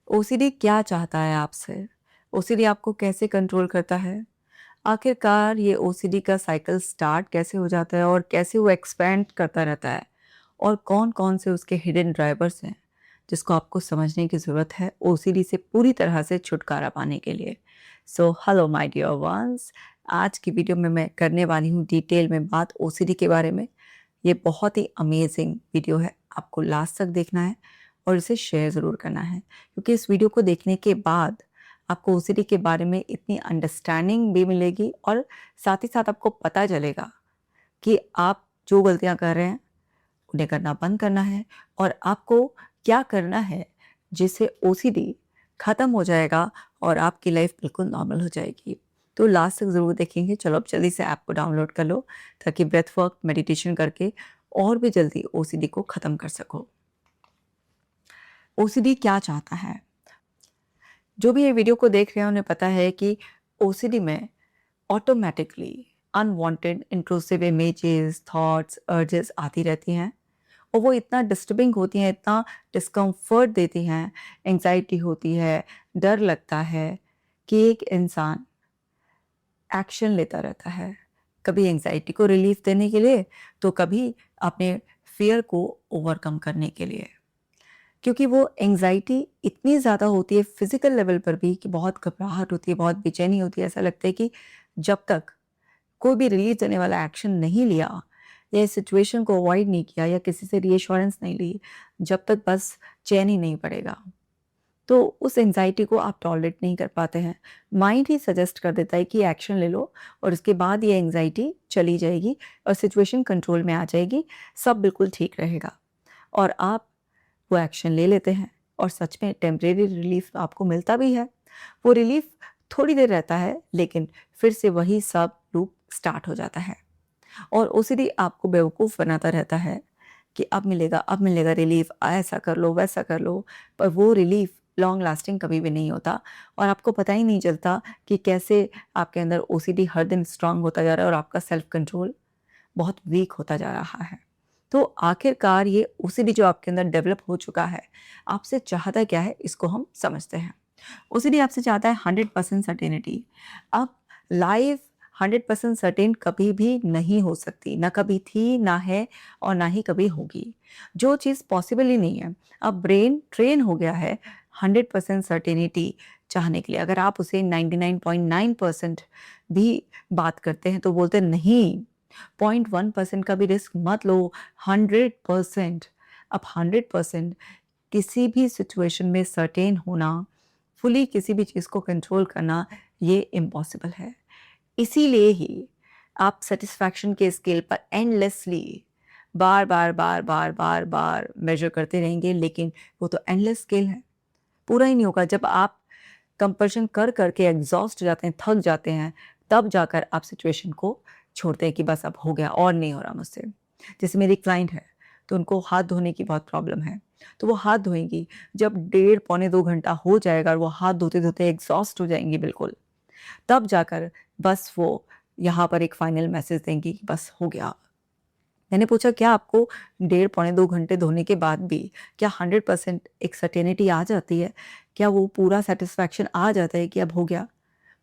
OCD क्या चाहता है आपसे? ओसीडी आपको कैसे कंट्रोल करता है? आखिरकार ये ओसीडी का साइकिल स्टार्ट कैसे हो जाता है और कैसे वो एक्सपेंड करता रहता है? और कौन-कौन से उसके हिडन ड्राइवर्स हैं, जिसको आपको समझने की ज़रूरत है ओसीडी से पूरी तरह से छुटकारा पाने के लिए। So hello my dear ones, आज की वीडियो में मैं करने वाली हूँ डिटेल में बात ओसीडी के बारे में। ये बहुत ही अमेजिंग वीडियो है, आपको लास्ट तक देखना है और इसे शेयर ज़रूर करना है, क्योंकि इस वीडियो को देखने के बाद आपको ओसीडी के बारे में इतनी अंडरस्टैंडिंग भी मिलेगी और साथ ही साथ आपको पता चलेगा कि आप जो गलतियाँ कर रहे हैं उन्हें करना बंद करना है और आपको क्या करना है जिससे ओसीडी खत्म हो जाएगा और आपकी लाइफ बिल्कुल नॉर्मल हो जाएगी। तो लास्ट तक ज़रूर देखेंगे। चलो अब जल्दी से ऐप को डाउनलोड कर लो ताकि ब्रेथ वर्क मेडिटेशन करके और भी जल्दी ओसीडी को ख़त्म कर सको। ओसीडी क्या चाहता है? जो भी ये वीडियो को देख रहे हैं उन्हें पता है कि ओसीडी में automatically unwanted intrusive images, thoughts, urges आती रहती हैं और वो इतना डिस्टर्बिंग होती हैं, इतना डिस्कम्फर्ट देती हैं, एंग्जाइटी होती है, डर लगता है कि एक इंसान एक्शन लेता रहता है। कभी एंग्जाइटी को रिलीफ देने के लिए, तो कभी अपने फियर को ओवरकम करने के लिए। क्योंकि वो एंग्जाइटी इतनी ज़्यादा होती है फिज़िकल लेवल पर भी कि बहुत घबराहट होती है, बहुत बेचैनी होती है। ऐसा लगता है कि जब तक कोई भी रिलीफ देने वाला एक्शन नहीं लिया या इस सिचुएशन को अवॉइड नहीं किया या किसी से रीअश्योरेंस नहीं ली, जब तक बस चैन ही नहीं पड़ेगा। तो उस एंग्जाइटी को आप टॉलरेट नहीं कर पाते हैं। माइंड ही सजेस्ट कर देता है कि एक्शन ले लो और उसके बाद ये एंग्जाइटी चली जाएगी और सिचुएशन कंट्रोल में आ जाएगी, सब बिल्कुल ठीक रहेगा। और आप वो एक्शन ले लेते हैं और सच में टेम्परेरी रिलीफ आपको मिलता भी है। वो रिलीफ थोड़ी देर रहता है, लेकिन फिर से वही सब लूप स्टार्ट हो जाता है और ओसीडी आपको बेवकूफ़ बनाता रहता है कि अब मिलेगा रिलीफ, ऐसा कर लो, वैसा कर लो, पर वो रिलीफ लॉन्ग लास्टिंग कभी भी नहीं होता और आपको पता ही नहीं चलता कि कैसे आपके अंदर ओसीडी हर दिन स्ट्रांग होता जा रहा है और आपका सेल्फ कंट्रोल बहुत वीक होता जा रहा है। तो आखिरकार ये ओसीडी जो आपके अंदर डेवलप हो चुका है, आपसे चाहता क्या है, इसको हम समझते हैं। ओसीडी आपसे चाहता है 100% सर्टेनिटी। अब लाइफ 100% सर्टेन कभी भी नहीं हो सकती, ना कभी थी, ना है और ना ही कभी होगी। जो चीज़ पॉसिबल ही नहीं है। अब ब्रेन ट्रेन हो गया है 100% सर्टेनिटी चाहने के लिए। अगर आप उसे 99.9% भी बात करते हैं तो बोलते हैं नहीं, 0.1% का भी रिस्क मत लो, 100%। अब 100% किसी भी सिचुएशन में सर्टेन होना, फुली किसी भी चीज़ को कंट्रोल करना, ये इम्पॉसिबल है। इसीलिए ही आप सैटिस्फैक्शन के स्केल पर एंडलेसली बार-बार मेज़र करते रहेंगे, लेकिन वो तो एंडलेस स्केल है, पूरा ही नहीं होगा। जब आप कंपल्शन कर के एग्ज़ॉस्ट हो जाते हैं, थक जाते हैं, तब जाकर आप सिचुएशन को छोड़ते हैं कि बस अब हो गया और नहीं हो रहा मुझसे। जैसे मेरी क्लाइंट है, तो उनको हाथ धोने की बहुत प्रॉब्लम है, तो वो हाथ धोएँगी, जब डेढ़ पौने 2 घंटा हो जाएगा और वो हाथ धोते-धोते एग्ज़ॉस्ट हो जाएँगी बिल्कुल, तब जाकर बस वो यहाँ पर एक फाइनल मैसेज देंगी कि बस हो गया। मैंने पूछा, क्या आपको डेढ़ पौने 2 घंटे धोने के बाद भी क्या 100% एक सर्टेनिटी आ जाती है? क्या वो पूरा सैटिस्फैक्शन आ जाता है कि अब हो गया?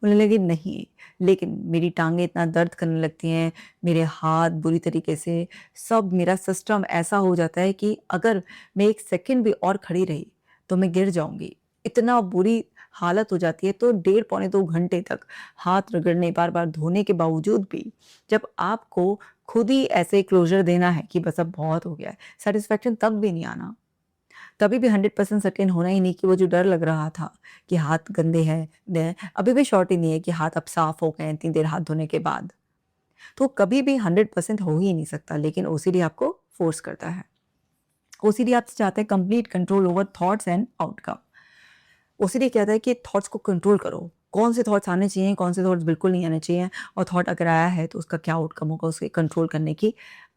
बोलने लगी नहीं, लेकिन मेरी टाँगें इतना दर्द करने लगती हैं, मेरे हाथ बुरी तरीके से, सब मेरा सिस्टम ऐसा हो जाता है कि अगर मैं 1 सेकंड भी और खड़ी रही, तो मैं गिर जाऊँगी। इतना बुरी हालत हो जाती है, तो डेढ़ पौने 2 घंटे तक हाथ रगड़ने, बार-बार धोने के बावजूद भी जब आपको खुद ही ऐसे क्लोज़र देना है कि बस अब बहुत हो गया है, सैटिस्फैक्शन तब भी नहीं आना। कभी भी 100% सर्टेन होना ही नहीं कि वो जो डर लग रहा था कि हाथ गंदे हैं, अभी भी श्योरिटी नहीं है कि हाथ अब साफ हो गए हैं इतनी देर हाथ धोने के बाद। तो कभी भी 100% हो ही नहीं सकता, लेकिन ओसीडी आपको फ़ोर्स करता है। ओसीडी आपसे चाहता है complete control over thoughts and outcome. OCD कहता है कि थॉट्स को कंट्रोल करो। कौन से थॉट्स आने चाहिए, कौन से थॉट्स बिल्कुल नहीं आने चाहिए और थॉट अगर आया है तो उसका क्या आउटकम होगा, उसे कंट्रोल करने की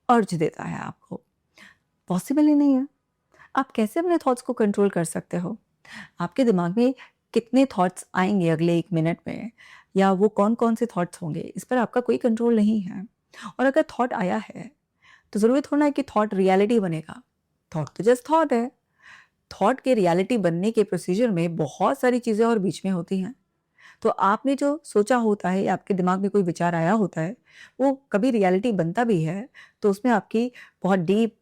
अर्ज देता है आपको। पॉसिबल ही नहीं है। आप कैसे अपने थॉट्स को कंट्रोल कर सकते हो? आपके दिमाग में कितने थॉट्स आएँगे अगले 1 मिनट में या वो कौन-कौन से थॉट्स होंगे, इस पर आपका कोई कंट्रोल नहीं है। और अगर थॉट आया है, तो ज़रूरी थोड़ा ना है कि थॉट रियलिटी बनेगा। थॉट तो जस्ट थॉट है। थॉट के रियलिटी बनने के प्रोसीजर में बहुत सारी चीज़ें और बीच में होती हैं। तो आपने जो सोचा होता है या आपके दिमाग में कोई विचार आया होता है, वो कभी रियलिटी बनता भी है, तो उसमें आपकी बहुत डीप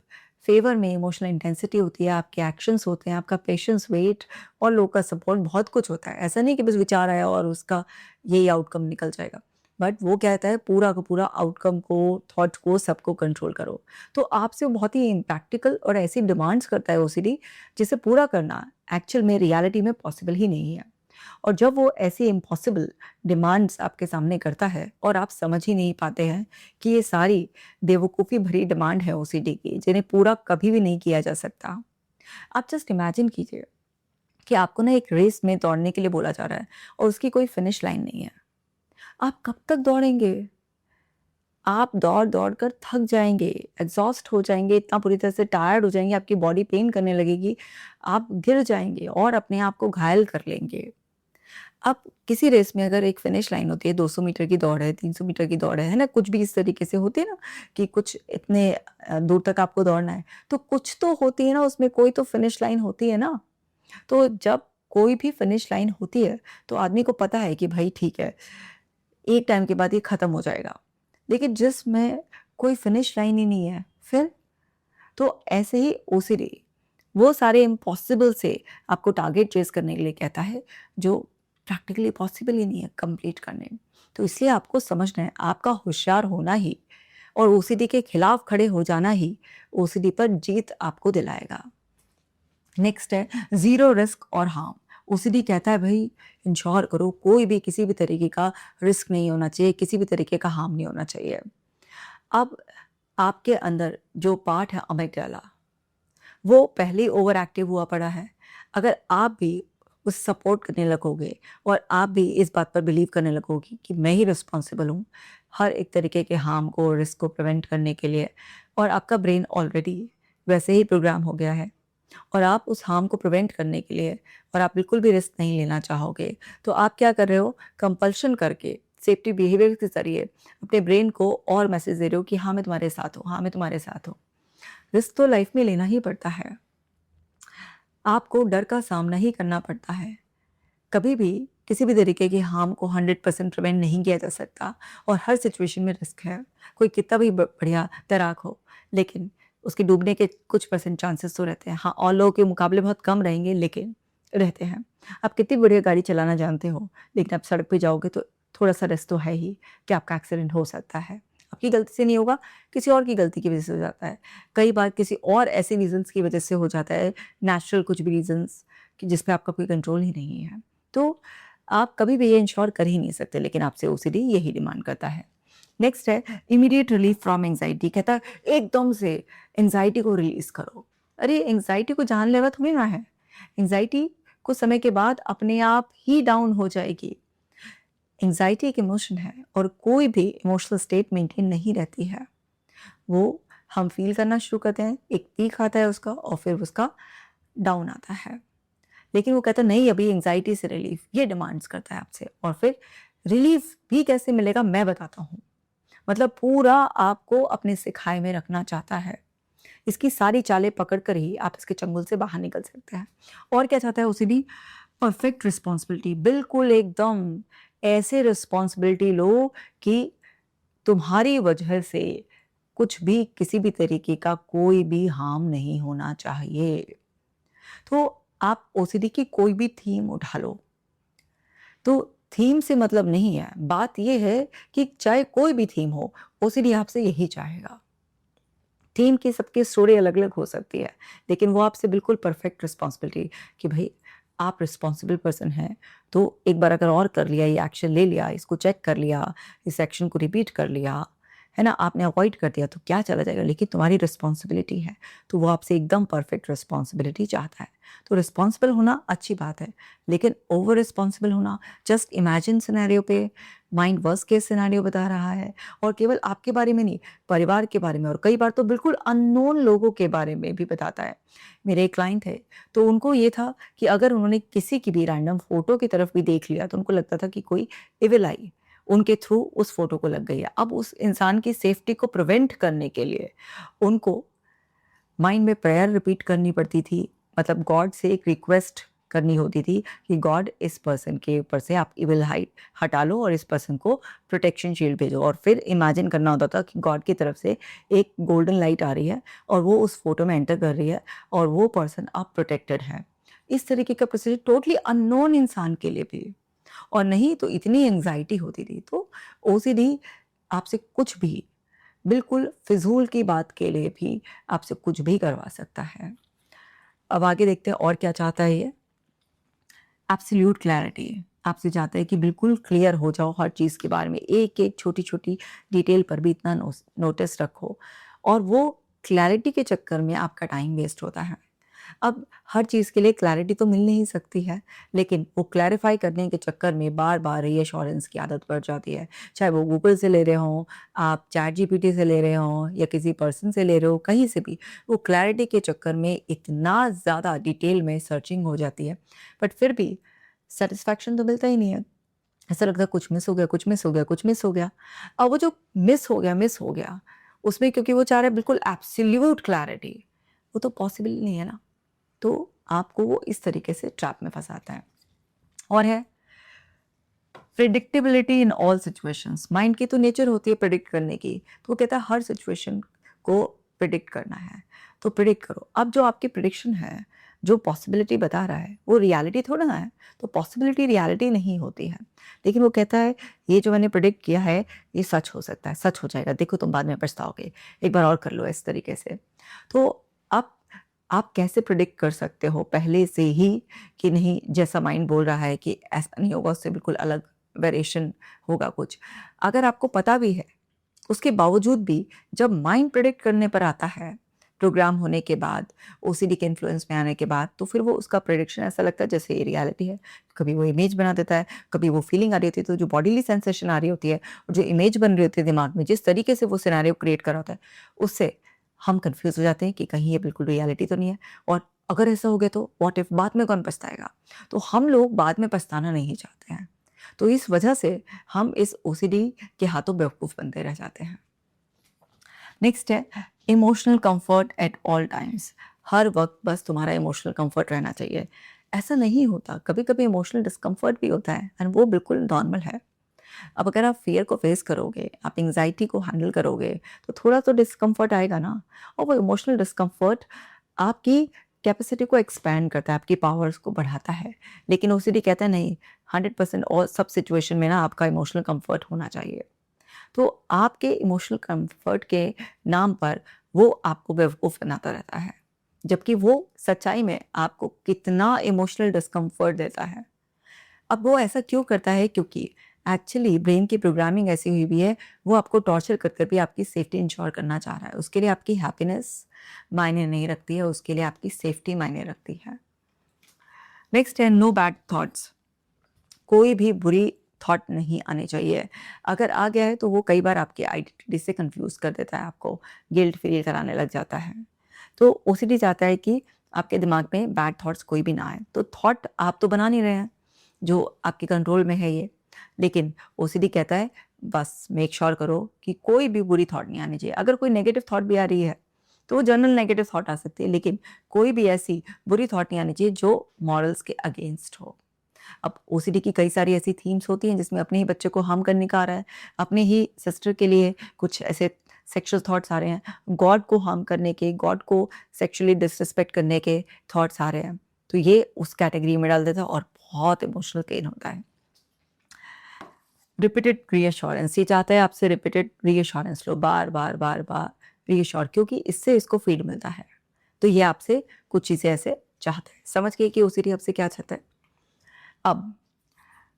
फ़ेवर में इमोशनल इंटेंसिटी होती है, आपके एक्शंस होते हैं, आपका पेशेंस, वेट और लोगों का सपोर्ट, बहुत कुछ होता है। ऐसा नहीं कि बस विचार आया और उसका यही आउटकम निकल जाएगा। बट वो कहता है पूरा का पूरा आउटकम को, थॉट को, सबको कंट्रोल करो। तो आपसे वो बहुत ही इम्प्रैक्टिकल और ऐसी डिमांड्स करता है ओसीडी, जिसे पूरा करना एक्चुअल में रियलिटी में पॉसिबल ही नहीं है। और जब वो ऐसी इम्पॉसिबल डिमांड्स आपके सामने करता है और आप समझ ही नहीं पाते हैं कि ये सारी बेवकूफ़ी भरी डिमांड है ओसीडी की, जिन्हें पूरा कभी भी नहीं किया जा सकता। आप जस्ट इमेजिन कीजिए कि आपको ना एक रेस में दौड़ने के लिए बोला जा रहा है और उसकी कोई फिनिश लाइन नहीं है। आप कब तक दौड़ेंगे? आप दौड़-दौड़ कर थक जाएँगे, एग्ज़ॉस्ट हो जाएँगे, इतना पूरी तरह से टायर्ड हो जाएँगे, आपकी बॉडी पेन करने लगेगी, आप गिर जाएँगे और अपने आप को घायल कर लेंगे। अब किसी रेस में अगर एक फिनिश लाइन होती है, 200 मीटर की दौड़ है, 300 मीटर की दौड़ है ना? कुछ भी इस तरीके से होती है ना कि कुछ इतने दूर तक आपको दौड़ना है, तो कुछ तो होती है ना उसमें, कोई तो फिनिश लाइन होती है ना? तो जब कोई भी फिनिश लाइन होती है, तो आदमी को पता है कि भई ठीक है, एक टाइम के बाद ये खत्म हो जाएगा। लेकिन जिसमें कोई फिनिश लाइन ही नहीं है, फिर? तो ऐसे ही ओसीडी वो सारे इम्पॉसिबल से आपको टारगेट चेज़ करने के लिए कहता है, जो प्रैक्टिकली पॉसिबल ही नहीं है कंप्लीट करने। तो इसलिए आपको समझना है, आपका होशियार होना ही और ओसीडी के खिलाफ खड़े हो जाना ही ओसीडी पर जीत आपको दिलाएगा। नेक्स्ट है ज़ीरो रिस्क और हार्म। ओसीडी कहता है भई इंश्योर करो कोई भी किसी भी तरीके का रिस्क नहीं होना चाहिए, किसी भी तरीके का हार्म नहीं होना चाहिए। अब आपके अंदर जो पार्ट है अमिगडाला, वो पहले ही ओवर एक्टिव हुआ पड़ा है। अगर आप भी उसे सपोर्ट करने लगोगे और आप भी इस बात पर बिलीव करने लगोगे कि मैं ही रिस्पॉन्सिबल हूँ हर एक तरीके के हार्म को, रिस्क को प्रिवेंट करने के लिए, और आपका ब्रेन ऑलरेडी वैसे ही प्रोग्राम हो गया है और आप उस हार्म को प्रिवेंट करने के लिए और आप बिल्कुल भी रिस्क नहीं लेना चाहोगे, तो आप क्या कर रहे हो? कंपल्शन करके, सेफ्टी बिहेवियर के ज़रिए अपने ब्रेन को और मैसेज दे रहे हो कि हाँ, मैं तुम्हारे साथ हूँ, हाँ, मैं तुम्हारे साथ हूँ। रिस्क तो लाइफ में लेना ही पड़ता है। आपको डर का सामना ही करना पड़ता है। कभी भी किसी भी तरीके की हार्म को 100% प्रिवेंट नहीं किया जा सकता और हर सिचुएशन में रिस्क है। कोई कितना भी बढ़िया तैराक हो, लेकिन उसके डूबने के कुछ परसेंट चांसेस तो रहते हैं। हाँ, और लोगों के मुकाबले बहुत कम रहेंगे, लेकिन रहते हैं। आप कितनी बढ़िया गाड़ी चलाना जानते हो, लेकिन आप सड़क पे जाओगे तो थोड़ा-सा रिस्क तो है ही कि आपका एक्सीडेंट हो सकता है। आपकी गलती से नहीं होगा, किसी और की गलती की वज़ह से हो जाता है। कई बार किसी और ऐसे रीज़न्स की वज़ह से हो जाता है, नेचुरल कुछ भी रीज़न्स कि जिस पे आपका कोई कंट्रोल ही नहीं है। तो आप कभी भी ये इंश्योर कर ही नहीं सकते, लेकिन आपसे ओसीडी यही डिमांड करता है। नेक्स्ट है इमीडिएट रिलीफ फ्रॉम एंग्जायटी। कहता है एकदम से एंग्जायटी को रिलीज़ करो। अरे एंग्जायटी को जानलेवा थोड़ी ना है। एंग्जायटी कुछ समय के बाद अपने आप ही डाउन हो जाएगी। एंग्जायटी एक इमोशन है और कोई भी इमोशनल स्टेट मेंटेन नहीं रहती है। वो हम फ़ील करना शुरू करते हैं, एक पीक आता है उसका और फिर उसका डाउन आता है। लेकिन वो कहता है नहीं, अभी एंग्जायटी से रिलीफ ये डिमांड्स करता है आपसे, और फिर रिलीफ भी कैसे मिलेगा मैं बताता हूँ। मतलब पूरा आपको अपने सिखाए में रखना चाहता है। इसकी सारी चालें पकड़ कर ही आप इसके चंगुल से बाहर निकल सकते हैं। और क्या चाहता है ओसीडी? परफेक्ट रिस्पॉन्सिबिलिटी, बिल्कुल एकदम ऐसे रिस्पॉन्सिबिलिटी लो कि तुम्हारी वजह से कुछ भी किसी भी तरीके का कोई भी हार्म नहीं होना चाहिए। तो आप ओसीडी की कोई भी थीम उठा लो, तो थीम से मतलब नहीं है, बात ये है कि चाहे कोई भी थीम हो, ओसीडी आपसे यही चाहेगा। थीम की सबकी स्टोरी अलग-अलग हो सकती है, लेकिन वो आपसे बिल्कुल परफेक्ट रिस्पॉन्सिबिलिटी कि भई आप रिस्पॉन्सिबल पर्सन हैं, तो एक बार अगर और कर लिया, ये एक्शन ले लिया, इसको चेक कर लिया, इस एक्शन को रिपीट कर लिया, है ना? आपने अवॉइड कर दिया तो क्या चला जाएगा, लेकिन तुम्हारी रिस्पॉन्सिबिलिटी है, तो वो आपसे एकदम परफेक्ट रिस्पॉन्सिबिलिटी चाहता है। तो रिस्पॉन्सिबल होना अच्छी बात है, लेकिन ओवर रिस्पॉन्सिबल होना, जस्ट इमेजिन सिनेरियो पे माइंड वर्स्ट केस सिनेरियो बता रहा है और केवल आपके बारे में नहीं, परिवार के बारे में और कई बार तो बिल्कुल अननोन लोगों के बारे में भी बताता है। मेरे एक क्लाइंट थे, तो उनको ये था कि अगर उन्होंने किसी की भी रैंडम फ़ोटो की तरफ भी देख लिया, तो उनको लगता था कि कोई इविल आई उनके थ्रू उस फ़ोटो को लग गई है। अब उस इंसान की सेफ्टी को प्रिवेंट करने के लिए उनको माइंड में प्रेयर रिपीट करनी पड़ती थी, मतलब गॉड से एक रिक्वेस्ट करनी होती थी कि गॉड इस पर्सन के ऊपर से आप इविल हाइट हटा लो और इस पर्सन को प्रोटेक्शन शील्ड भेजो, और फिर इमेजिन करना होता था कि गॉड की तरफ से एक गोल्डन लाइट आ रही है और वो उस फोटो में एंटर कर रही है और वो पर्सन अब प्रोटेक्टेड है। इस तरीके का प्रोसीजर टोटली अननोन इंसान के लिए भी, और नहीं तो इतनी एंग्जाइटी होती थी। तो ओसीडी आपसे कुछ भी, बिल्कुल फिजूल की बात के लिए भी आपसे कुछ भी करवा सकता है। अब आगे देखते हैं और क्या चाहता है ये। एब्सोल्यूट क्लैरिटी, आपसे चाहता है कि बिल्कुल क्लियर हो जाओ हर चीज़ के बारे में, एक एक छोटी छोटी डिटेल पर भी इतना नोटिस रखो, और वो क्लैरिटी के चक्कर में आपका टाइम वेस्ट होता है। अब हर चीज़ के लिए क्लैरिटी तो मिल नहीं सकती है, लेकिन वो क्लैरिफाई करने के चक्कर में बार बार रीअश्योरेंस की आदत पड़ जाती है। चाहे वो गूगल से ले रहे हों, आप चैट जीपीटी से ले रहे हों या किसी पर्सन से ले रहे हो, कहीं से भी वो क्लैरिटी के चक्कर में इतना ज़्यादा डिटेल में सर्चिंग हो जाती है, बट फिर भी सेटिस्फैक्शन तो मिलता ही नहीं है। ऐसा लगता है कुछ मिस हो गया, कुछ मिस हो गया, कुछ मिस हो गया। अब वो जो मिस हो गया, उसमें क्योंकि वो चाह रहा है बिल्कुल एब्सोल्यूट क्लैरिटी, वो तो पॉसिबल ही नहीं है ना। तो आपको वो इस तरीके से ट्रैप में फंसाता है। और है predictability in all situations. Mind की तो नेचर होती है प्रिडिक्ट करने की, तो वो कहता है हर सिचुएशन को प्रिडिक्ट करना है, तो प्रिडिक्ट करो। अब जो आपकी प्रिडिक्शन है, जो पॉसिबिलिटी बता रहा है, वो रियलिटी थोड़ा ना है, तो पॉसिबिलिटी रियलिटी नहीं होती है। लेकिन वो कहता है ये जो मैंने प्रिडिक्ट किया है ये सच हो सकता है, सच हो जाएगा, देखो तुम बाद में पछताओगे, एक बार और कर लो इस तरीके से। तो अब आप कैसे प्रिडिक्ट कर सकते हो पहले से ही कि नहीं, जैसा माइंड बोल रहा है कि ऐसा नहीं होगा, उससे बिल्कुल अलग वेरिएशन होगा कुछ। अगर आपको पता भी है, उसके बावजूद भी जब माइंड प्रिडिक्ट करने पर आता है, प्रोग्राम होने के बाद, ओसीडी के इन्फ्लुएंस में आने के बाद, तो फिर वो उसका प्रिडिक्शन ऐसा लगता है जैसे ये रियलिटी है। कभी वो इमेज बना देता है, कभी वो फीलिंग आ रही होती है, तो जो बॉडीली सेंसेशन आ रही होती है और जो इमेज बन रही होती है दिमाग में, जिस तरीके से वो सिनेरियो क्रिएट कर रहा होता है, उससे हम कंफ्यूज हो जाते हैं कि कहीं ये बिल्कुल रियलिटी तो नहीं है। और अगर ऐसा हो गया तो व्हाट इफ, बाद में कौन पछताएगा। तो हम लोग बाद में पछताना नहीं चाहते हैं, तो इस वजह से हम इस ओसीडी के हाथों बेवकूफ़ बनते रह जाते हैं। नेक्स्ट है emotional comfort at all times. हर वक्त बस तुम्हारा इमोशनल कंफर्ट रहना चाहिए। ऐसा नहीं होता, कभी कभी इमोशनल डिस्कम्फर्ट भी होता है एंड वो बिल्कुल नॉर्मल है। अब अगर आप फियर को फेस करोगे, आप एंग्जाइटी को हैंडल करोगे, तो थोड़ा तो डिस्कम्फर्ट आएगा ना। और वो इमोशनल डिस्कम्फर्ट आपकी कैपेसिटी को एक्सपैंड करता है, आपकी पावर्स को बढ़ाता है। लेकिन ओसीडी कहता है नहीं, 100% और सब सिचुएशन में ना आपका इमोशनल कंफर्ट होना चाहिए। तो आपके इमोशनल कंफर्ट के नाम पर वो आपको बेवकूफ़ बनाता रहता है, जबकि वो सच्चाई में आपको कितना इमोशनल डिस्कम्फर्ट देता है। अब वो ऐसा क्यों करता है? क्योंकि एक्चुअली ब्रेन की प्रोग्रामिंग ऐसी हुई हुई है, वो आपको टॉर्चर कर कर भी आपकी सेफ्टी इंश्योर करना चाह रहा है। उसके लिए आपकी हैप्पीनेस मायने नहीं रखती है, उसके लिए आपकी सेफ्टी मायने रखती है। नेक्स्ट है नो बैड थॉट्स। कोई भी बुरी थॉट नहीं आनी चाहिए। अगर आ गया है तो वो कई बार आपकी आइडेंटिटी से कंफ्यूज कर देता है, आपको गिल्ट फील कराने लग जाता है। तो ओसीडी चाहता है कि आपके दिमाग में बैड थॉट्स कोई भी ना आए। तो थॉट आप तो बना नहीं रहे हैं, जो आपके कंट्रोल में है ये, लेकिन ओसीडी कहता है बस मेक श्योर करो कि कोई भी बुरी थॉट नहीं आनी चाहिए। अगर कोई नेगेटिव थॉट भी आ रही है तो वो जनरल नेगेटिव थॉट आ सकती है, लेकिन कोई भी ऐसी बुरी थॉट नहीं आनी चाहिए जो मॉरल्स के अगेंस्ट हो। अब ओसीडी की कई सारी ऐसी थीम्स होती हैं जिसमें अपने ही बच्चे को हार्म करने का आ रहा है, अपने ही सिस्टर के लिए कुछ ऐसे सेक्सुअल थॉट्स आ रहे हैं, गॉड को हार्म करने के, गॉड को सेक्सुअली डिसरिस्पेक्ट करने के थॉट्स आ रहे हैं। तो ये उस कैटेगरी में डाल देता है और बहुत इमोशनल पेन होता है। रिपीटेड रीअश्योरेंस, ये चाहता है आपसे रिपीटेड रीअश्योरेंस लो, बार बार बार बार रीअश्योर, क्योंकि इससे इसको फीड मिलता है। तो ये आपसे कुछ चीज़ें ऐसे चाहता है। समझ गए कि ओसीडी आपसे क्या चाहता है। अब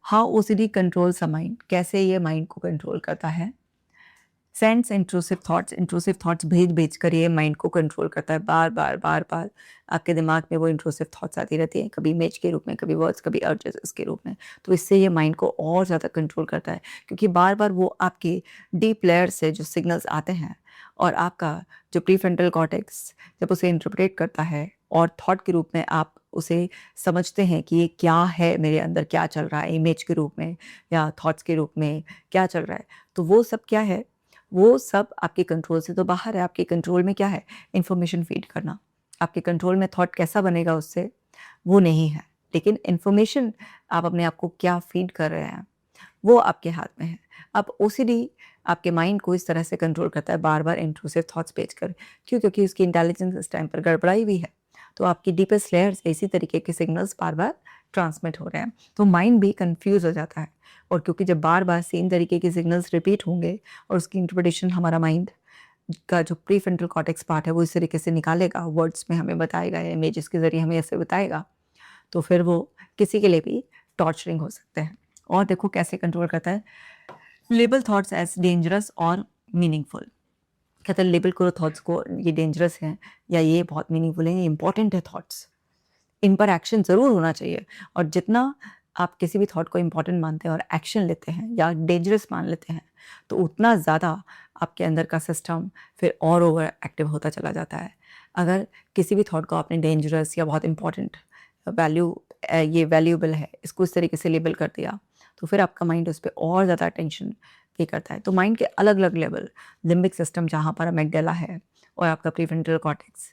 how OCD controls a mind, कैसे ये माइंड को कंट्रोल करता है। सेंड्स इंट्रूसिव थॉट्स भेज भेज कर ये माइंड को कंट्रोल करता है। बार बार बार बार आपके दिमाग में वो इंट्रूसिव थॉट्स आती रहती हैं, कभी इमेज के रूप में, कभी वर्ड्स, कभी अर्जेस के रूप में। तो इससे ये माइंड को और ज़्यादा कंट्रोल करता है, क्योंकि बार बार वो आपके डीप लेयर से जो सिग्नल्स आते हैं और आपका जो प्रीफ्रंटल कॉर्टेक्स जब उसे इंटरप्रेट करता है और थॉट के रूप में आप उसे समझते हैं कि ये क्या है, मेरे अंदर क्या चल रहा है, इमेज के रूप में या थॉट्स के रूप में क्या चल रहा है, तो वो सब क्या है, वो सब आपके कंट्रोल से तो बाहर है। आपके कंट्रोल में क्या है? इन्फॉर्मेशन फीड करना। आपके कंट्रोल में थॉट कैसा बनेगा उससे, वो नहीं है। लेकिन इन्फॉर्मेशन आप अपने आप को क्या फीड कर रहे हैं, वो आपके हाथ में है। अब ओसीडी आपके माइंड को इस तरह से कंट्रोल करता है, बार-बार इंट्रूसिव थॉट्स भेजकर। क्यों? क्योंकि उसकी इंटेलिजेंस इस टाइम पर गड़बड़ाई हुई है। तो आपकी डीपेस्ट लेयर से इसी तरीके के सिग्नल्स बार-बार ट्रांसमिट हो रहे हैं। तो माइंड भी कन्फ्यूज़ हो जाता है, और क्योंकि जब बार-बार सेम तरीके के सिग्नल्स रिपीट होंगे और उसकी इंटरप्रिटेशन हमारा माइंड का जो प्रीफ्रंटल कॉर्टेक्स पार्ट है वो इस तरीके से निकालेगा, वर्ड्स में हमें बताएगा या इमेजेस के ज़रिए हमें ऐसे बताएगा, तो फिर वो किसी के लिए भी टॉर्चरिंग हो सकते हैं। और देखो कैसे कंट्रोल करता है, लेबल थॉट्स एज डेंजरस और मीनिंगफुल। कहता है लेबल करो थॉट्स को, ये डेंजरस हैं या ये बहुत मीनिंगफुल हैं, ये इंपॉर्टेंट है थॉट्स, इन पर एक्शन ज़रूर होना चाहिए। और जितना आप किसी भी थॉट को इंपॉर्टेंट मानते हैं और एक्शन लेते हैं या डेंजरस मान लेते हैं, तो उतना ज़्यादा आपके अंदर का सिस्टम फिर और ओवर एक्टिव होता चला जाता है। अगर किसी भी थॉट को आपने डेंजरस या बहुत इंपॉर्टेंट ये वैल्यूएबल है, इसको इस तरीके से लेबल कर दिया, तो फिर आपका माइंड उस पर और ज़्यादा अटेंशन पे करता है। तो माइंड के अलग अलग लेवल, लिम्बिक सिस्टम जहाँ पर अमिगडाला है और आपका प्रीफ्रंटल कॉर्टेक्स,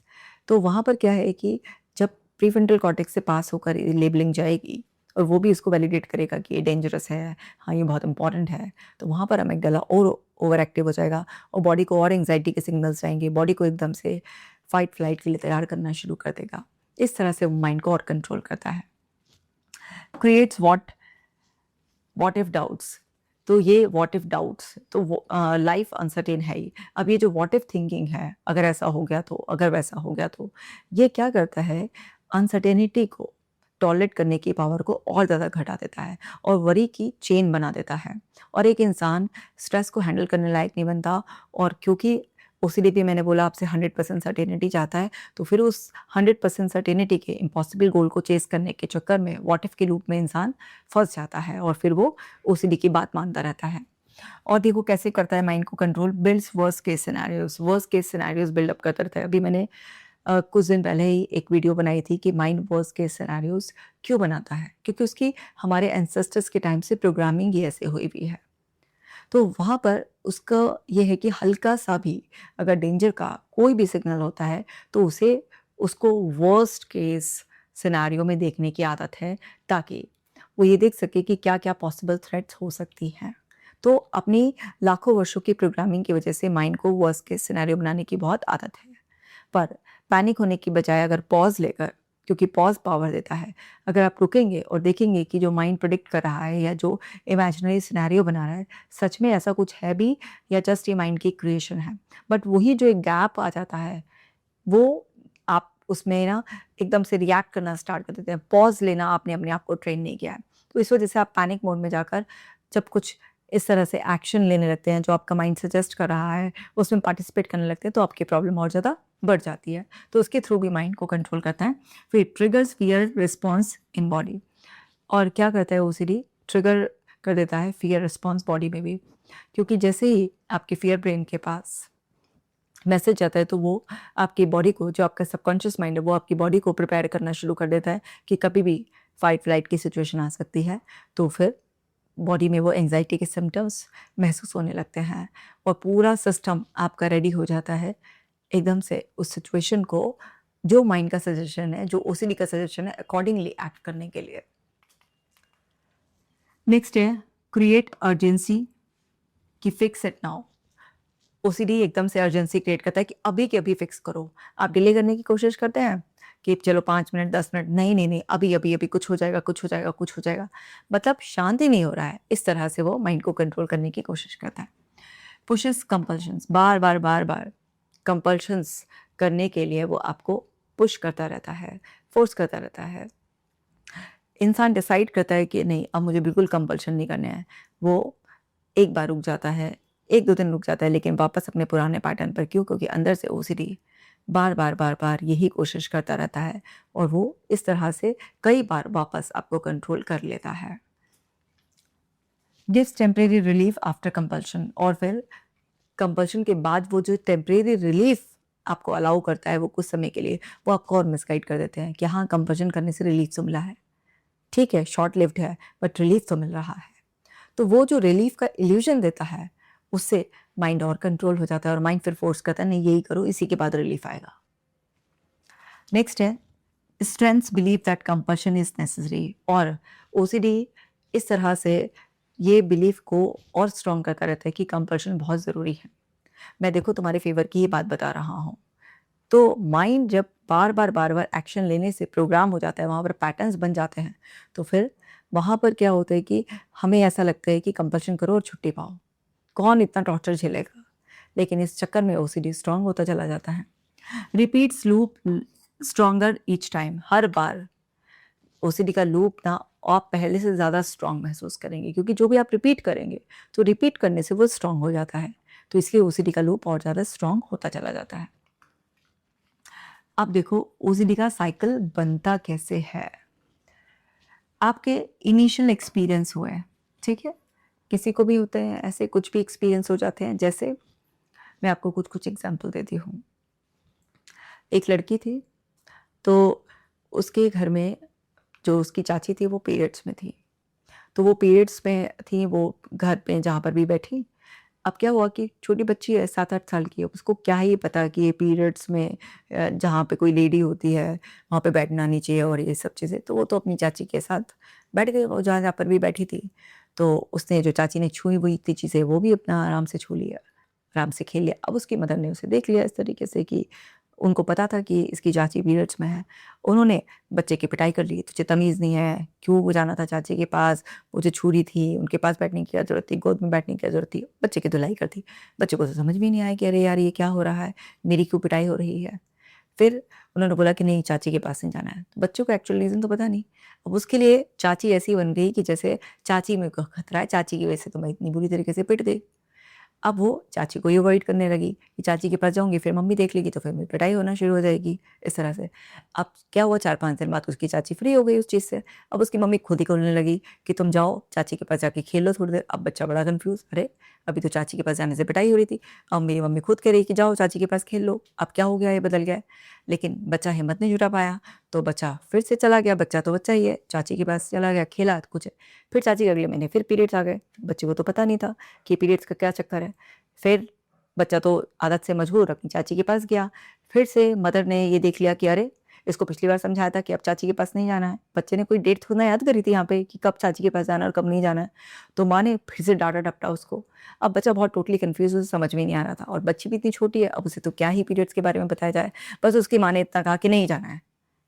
तो वहाँ पर क्या है कि जब प्रीफ्रंटल कॉर्टेक्स से पास होकर लेबलिंग जाएगी और वो भी इसको वैलिडेट करेगा कि ये डेंजरस है, हाँ ये बहुत इंपॉर्टेंट है, तो वहाँ पर अमिगडाला और ओवर एक्टिव हो जाएगा और बॉडी को और एंग्जाइटी के सिग्नल्स जाएंगे, बॉडी को एकदम से फाइट फ्लाइट के लिए तैयार करना शुरू कर देगा। इस तरह से माइंड को और कंट्रोल करता है। क्रिएट्स व्हाट इफ डाउट्स, तो ये व्हाट इफ डाउट्स, तो लाइफ अनसर्टेन है ही। अब ये जो व्हाट इफ थिंकिंग है, अगर ऐसा हो गया तो, अगर वैसा हो गया तो, ये क्या करता है, अनसर्टेनिटी को टॉलरेट करने की पावर को और ज़्यादा घटा देता है और वरी की चेन बना देता है, और एक इंसान स्ट्रेस को हैंडल करने लायक नहीं बनता। और क्योंकि ओसीडी पे मैंने बोला आपसे 100% सर्टेनिटी चाहता है, तो फिर उस 100% सर्टेनिटी के इम्पॉसिबल गोल को चेस करने के चक्कर में व्हाट इफ के लूप में इंसान फंस जाता है और फिर वो ओसीडी की बात मानता रहता है। और देखो कैसे करता है माइंड को control, builds worst case scenarios buildup करता रहता है। अभी मैंने कुछ दिन पहले ही एक वीडियो बनाई थी कि माइंड वर्स्ट केस सिनेरियोज क्यों बनाता है, क्योंकि उसकी हमारे एंसेस्टर्स के टाइम से प्रोग्रामिंग ही ऐसे हुई हुई है। तो वहाँ पर उसका ये है कि हल्का सा भी अगर डेंजर का कोई भी सिग्नल होता है, तो उसको वर्स्ट केस सिनेरियो में देखने की आदत है, ताकि वो ये देख सके कि क्या-क्या पॉसिबल थ्रेट्स हो सकती हैं। तो अपनी लाखों वर्षों की प्रोग्रामिंग की वजह से माइंड को वर्स्ट केस सिनेरियो बनाने की बहुत आदत है। पर पैनिक होने की बजाय अगर पॉज़ लेकर, क्योंकि पॉज़ पावर देता है, अगर आप रुकेंगे और देखेंगे कि जो माइंड प्रेडिक्ट कर रहा है या जो इमेजिनरी सिनेरियो बना रहा है, सच में ऐसा कुछ है भी या जस्ट ये माइंड की क्रिएशन है। बट वही जो एक गैप आ जाता है, वो आप उसमें ना एकदम से रिएक्ट करना स्टार्ट कर देते हैं। पॉज़ लेना आपने अपने आप को ट्रेन नहीं किया है। तो इस वजह से आप पैनिक मोड में जाकर जब कुछ इस तरह से एक्शन लेने लगते हैं, जो आपका माइंड सजेस्ट कर रहा है, उसमें पार्टिसिपेट करने लगते हैं, तो आपकी प्रॉब्लम और ज़्यादा बढ़ जाती है। तो उसके थ्रू भी माइंड को कंट्रोल करता है। फिर triggers fear response in body, और क्या करता है ओसीडी, ट्रिगर कर देता है फियर रिस्पॉन्स बॉडी में भी, क्योंकि जैसे ही आपके फियर ब्रेन के पास मैसेज जाता है, तो वो आपकी बॉडी को, जो आपका सबकॉन्शियस माइंड है, वो आपकी बॉडी को प्रिपेयर करना शुरू कर देता है कि कभी भी फाइट फ्लाइट की सिचुएशन आ सकती है। तो फिर बॉडी में वो एंग्जाइटी के सिम्टम्स महसूस होने लगते हैं और पूरा सिस्टम आपका रेडी हो जाता है एकदम से उस सिचुएशन को, जो माइंड का सजेशन है, जो ओसीडी का सजेशन है, अकॉर्डिंगली एक्ट करने के लिए। नेक्स्ट है क्रिएट अर्जेंसी कि फिक्स इट नाउ। ओसीडी एकदम से अर्जेंसी क्रिएट करता है कि अभी के अभी फिक्स करो। आप डिले करने की कोशिश करते हैं कि चलो 5 मिनट 10 मिनट, नहीं नहीं नहीं, अभी अभी अभी कुछ हो जाएगा, कुछ हो जाएगा, कुछ हो जाएगा, मतलब शांति नहीं हो रहा है। इस तरह से वो माइंड को कंट्रोल करने की कोशिश करता है। पुशेस कंपल्शंस, बार बार बार बार कंपल्शंस करने के लिए वो आपको पुश करता रहता है, फोर्स करता रहता है। इंसान डिसाइड करता है कि नहीं, अब मुझे बिल्कुल कंपल्शन नहीं करने हैं, वो एक बार रुक जाता है, 1-2 दिन रुक जाता है, लेकिन वापस अपने पुराने पैटर्न पर। क्यों? क्योंकि अंदर से ओसीडी बार बार बार बार यही कोशिश करता रहता है और वो इस तरह से कई बार वापस आपको कंट्रोल कर लेता है। Gives temporary relief after compulsion, और फिर कंपल्शन के बाद वो जो टेम्परेरी रिलीफ आपको अलाउ करता है, वो कुछ समय के लिए, वो आपको और मिसगाइड कर देते हैं कि हाँ, कंपल्शन करने से रिलीफ तो मिला है, ठीक है, शॉर्ट लिव्ड है, बट रिलीफ तो मिल रहा है। तो वो जो रिलीफ का इल्यूजन देता है, उससे माइंड और कंट्रोल हो जाता है और माइंड फिर फोर्स करता है, नहीं यही करो, इसी के बाद रिलीफ आएगा। नेक्स्ट है strengths believe that compulsion is necessary, और ओसीडी इस तरह से ये बिलीफ को और स्ट्रॉन्ग करता रहता है कि कंपल्शन बहुत ज़रूरी है। मैं देखो तुम्हारे फेवर की ही बात बता रहा हूँ। तो माइंड जब बार बार एक्शन लेने से प्रोग्राम हो जाता है, वहाँ पर पैटर्न्स बन जाते हैं, तो फिर वहाँ पर क्या होता है कि हमें ऐसा लगता है कि कंपल्शन करो और छुट्टी पाओ, कौन इतना टॉर्चर झेलेगा। लेकिन इस चक्कर में ओसीडी स्ट्रांग होता चला जाता है। Repeats loop stronger each time, हर बार ओसीडी का लूप ना आप पहले से ज़्यादा स्ट्रांग महसूस करेंगे, क्योंकि जो भी आप रिपीट करेंगे तो रिपीट करने से वो स्ट्रांग हो जाता है, तो इसलिए ओसीडी का लूप और ज़्यादा स्ट्रांग होता चला जाता है। अब देखो ओसीडी का साइकिल बनता कैसे है। आपके इनिशियल एक्सपीरियंस हुए, ठीक है, किसी को भी होते हैं ऐसे, कुछ भी एक्सपीरियंस हो जाते हैं। जैसे मैं आपको कुछ कुछ एग्जाम्पल देती हूँ। एक लड़की थी, तो उसके घर में जो उसकी चाची थी वो पीरियड्स में थी, तो वो पीरियड्स में थी, वो घर पे जहाँ पर भी बैठी। अब क्या हुआ कि छोटी बच्ची है, 7-8 साल की है, उसको क्या ही पता कि ये पीरियड्स में जहाँ पे कोई लेडी होती है वहाँ पे बैठना नहीं चाहिए और ये सब चीज़ें। तो वो तो अपनी चाची के साथ बैठ गई, वो जहाँ जहाँ पर भी बैठी थी। तो उसने, जो चाची ने छुई हुई थी चीज़ें, वो भी अपना आराम से छू लिया, आराम से खेल लिया। अब उसकी मदर ने उसे देख लिया इस तरीके से कि उनको पता था कि इसकी चाची पीरियड्स में है। उन्होंने बच्चे की पिटाई कर ली, तुझे तमीज़ नहीं है, क्यों वो जाना था चाची के पास, वो जो छुरी थी, उनके पास बैठने की क्या ज़रूरत थी, गोद में बैठने की क्या ज़रूरत थी। बच्चे की धुलाई कर दी। बच्चे को तो समझ में नहीं आया कि अरे यार ये क्या हो रहा है, मेरी क्यों पिटाई हो रही है। फिर उन्होंने बोला कि नहीं, चाची के पास नहीं जाना है। तो बच्चों को एक्चुअल रीज़न तो पता नहीं। अब उसके लिए चाची ऐसी बन गई कि जैसे चाची मेरे को खतरा है, चाची की वजह से तो मैं इतनी बुरी तरीके से पिट गई। अब वो चाची को ही अवॉइड करने लगी कि चाची के पास जाऊँगी, फिर मम्मी देख लेगी तो फिर मेरी पिटाई होना शुरू हो जाएगी, इस तरह से। अब क्या हुआ, 4-5 दिन बाद उसकी चाची फ्री हो गई उस चीज़ से। अब उसकी मम्मी खुद ही बोलने लगी कि तुम जाओ चाची के पास जाके खेल लो थोड़ी देर। अब बच्चा बड़ा कन्फ्यूज़, अरे! अभी तो चाची के पास जाने से पिटाई हो रही थी, अब मेरी मम्मी खुद कह रही कि जाओ चाची के पास खेल लो, अब क्या हो गया, ये बदल गया है। लेकिन बच्चा हिम्मत नहीं जुटा पाया, तो बच्चा फिर से चला गया, बच्चा तो बच्चा ही है, चाची के पास चला गया, खेला कुछ। फिर चाची के अगले महीने फिर पीरियड्स आ गए। बच्चे को तो पता नहीं था कि पीरियड्स का क्या चक्कर है। फिर बच्चा तो आदत से मजबूर अपनी चाची के पास गया। फिर से मदर ने ये देख लिया कि अरे! इसको पिछली बार समझाया था कि अब चाची के पास नहीं जाना है। बच्चे ने कोई डेट थोड़ी ना याद करी थी यहाँ पे कि कब चाची के पास जाना है और कब नहीं जाना है। तो माँ ने फिर से डाँटा-डपटा उसको। अब बच्चा बहुत टोटली कन्फ्यूज़, उसे समझ में नहीं आ रहा था, और बच्ची भी इतनी छोटी है, अब उसे तो क्या ही पीरियड्स के बारे में बताया जाए। बस उसकी माँ ने इतना कहा कि नहीं जाना है,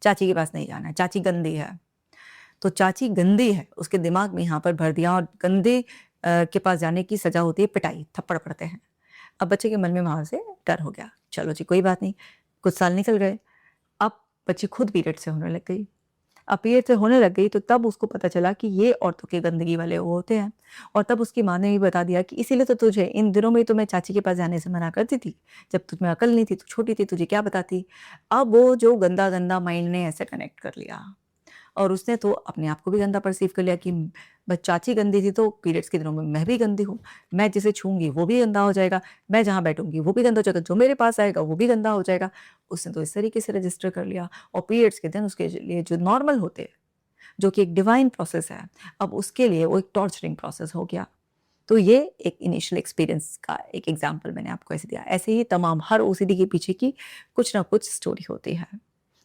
चाची के पास नहीं जाना है, चाची गंदी है। तो चाची गंदी है, उसके दिमाग में यहाँ पर भर दिया, और गंदे के पास जाने की सज़ा होती है पिटाई, थप्पड़ पड़ते हैं। अब बच्चे के मन में वहाँ से डर हो गया, चलो जी कोई बात नहीं। कुछ साल निकल गए, अब बच्ची खुद पीरियड से होने लग गई। अब पीरियड से होने लग गई तो तब उसको पता चला कि ये औरतों की गंदगी वाले वो होते हैं, और तब उसकी माँ ने भी बता दिया कि इसीलिए तो तुझे इन दिनों में तो मैं चाची के पास जाने से मना करती थी, जब तुझ में अकल नहीं थी, तू छोटी थी, तुझे क्या बताती। अब वो जो गंदा-गंदा माइंड ने ऐसे कनेक्ट कर लिया, और उसने तो अपने आप को भी गंदा परसीव कर लिया कि बस चाची गंदी थी तो पीरियड्स के दिनों में मैं भी गंदी हूँ। मैं जिसे छूऊँगी वो भी गंदा हो जाएगा, मैं जहाँ बैठूँगी वो भी गंदा हो जाएगा, जो मेरे पास आएगा वो भी गंदा हो जाएगा। उसने तो इस तरीके से रजिस्टर कर लिया, और पीरियड्स के दिन उसके लिए जो नॉर्मल होते हैं, जो कि एक डिवाइन प्रोसेस है, अब उसके लिए वो एक टॉर्चरिंग प्रोसेस हो गया। तो ये एक इनिशियल एक्सपीरियंस का एक एग्ज़ाम्पल मैंने आपको ऐसे दिया। ऐसे ही तमाम हर ओसीडी के पीछे की कुछ ना कुछ स्टोरी होती है।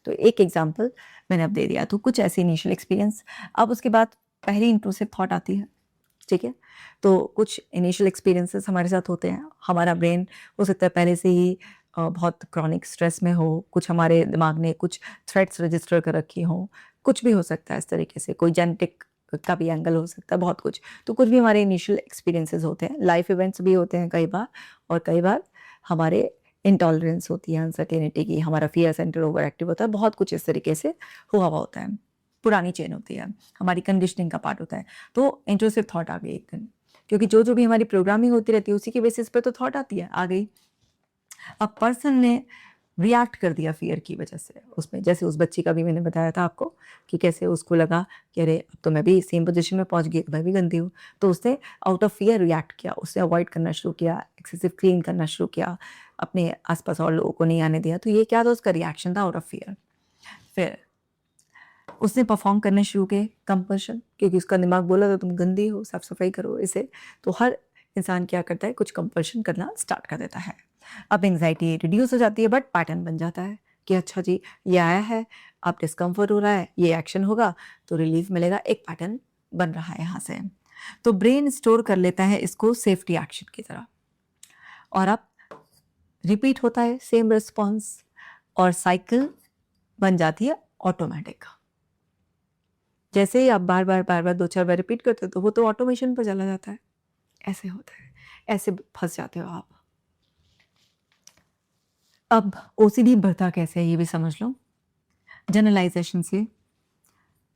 तो एक एग्ज़ाम्पल मैंने अब दे दिया, तो कुछ ऐसे इनिशियल एक्सपीरियंस। अब उसके बाद पहली इंट्रूसिव थॉट आती है, ठीक है? तो कुछ इनिशियल एक्सपीरियंसेस हमारे साथ होते हैं। हमारा ब्रेन हो सकता है पहले से ही बहुत क्रॉनिक स्ट्रेस में हो, कुछ हमारे दिमाग ने कुछ थ्रेट्स रजिस्टर कर रखी हों, कुछ भी हो सकता है इस तरीके से, कोई जेनेटिक का भी एंगल हो सकता है, बहुत कुछ। तो कुछ भी हमारे इनिशियल एक्सपीरियंसेस होते हैं, लाइफ इवेंट्स भी होते हैं कई बार, और कई बार हमारे इंटॉलरेंस होती है अनसर्टेनिटी की, हमारा फियर सेंटर ओवर एक्टिव होता है, बहुत कुछ इस तरीके से हुआ हुआ होता है। पुरानी चेन होती है, हमारी कंडीशनिंग का पार्ट होता है। तो इंट्रूसिव थॉट आ गई एक दिन, क्योंकि जो भी हमारी प्रोग्रामिंग होती रहती है उसी के बेसिस पे तो थॉट आती है, आ गई। अब पर्सन ने रिएक्ट कर दिया फ़ियर की वजह से उसमें, जैसे उस बच्ची का भी मैंने बताया था आपको कि कैसे उसको लगा कि अरे अब तो मैं भी सेम पोजीशन में पहुंच गई, मैं भी गंदी हूँ। तो उसने आउट ऑफ फ़ियर रिएक्ट किया, उसने अवॉइड करना शुरू किया, एक्सेसिव क्लीन करना शुरू किया, अपने आसपास और लोगों को नहीं आने दिया। तो ये क्या था, उसका रिएक्शन था आउट ऑफ फ़ियर। फिर उसने परफॉर्म करने शुरू किए कंपल्शन, क्योंकि उसका दिमाग बोला था तुम गंदी हो, साफ सफाई करो इसे। तो हर इंसान क्या करता है, कुछ कंपल्शन करना स्टार्ट कर देता है। अब एंग्जाइटी रिड्यूस हो जाती है, बट पैटर्न बन जाता है कि अच्छा जी ये आया है, अब डिस्कम्फर्ट हो रहा है, ये एक्शन होगा तो रिलीफ मिलेगा, एक पैटर्न बन रहा है यहाँ से। तो ब्रेन स्टोर कर लेता है इसको सेफ्टी एक्शन की तरह, और अब रिपीट होता है सेम रिस्पॉन्स, और साइकिल बन जाती है ऑटोमेटिक। जैसे ही आप बार बार 2-4 बार रिपीट करते हो तो वो तो ऑटोमेशन पर चला जाता है। ऐसे होता है, ऐसे फंस जाते हो आप। अब ओसीडी बढ़ता कैसे है ये भी समझ लो। जनरलाइजेशन से।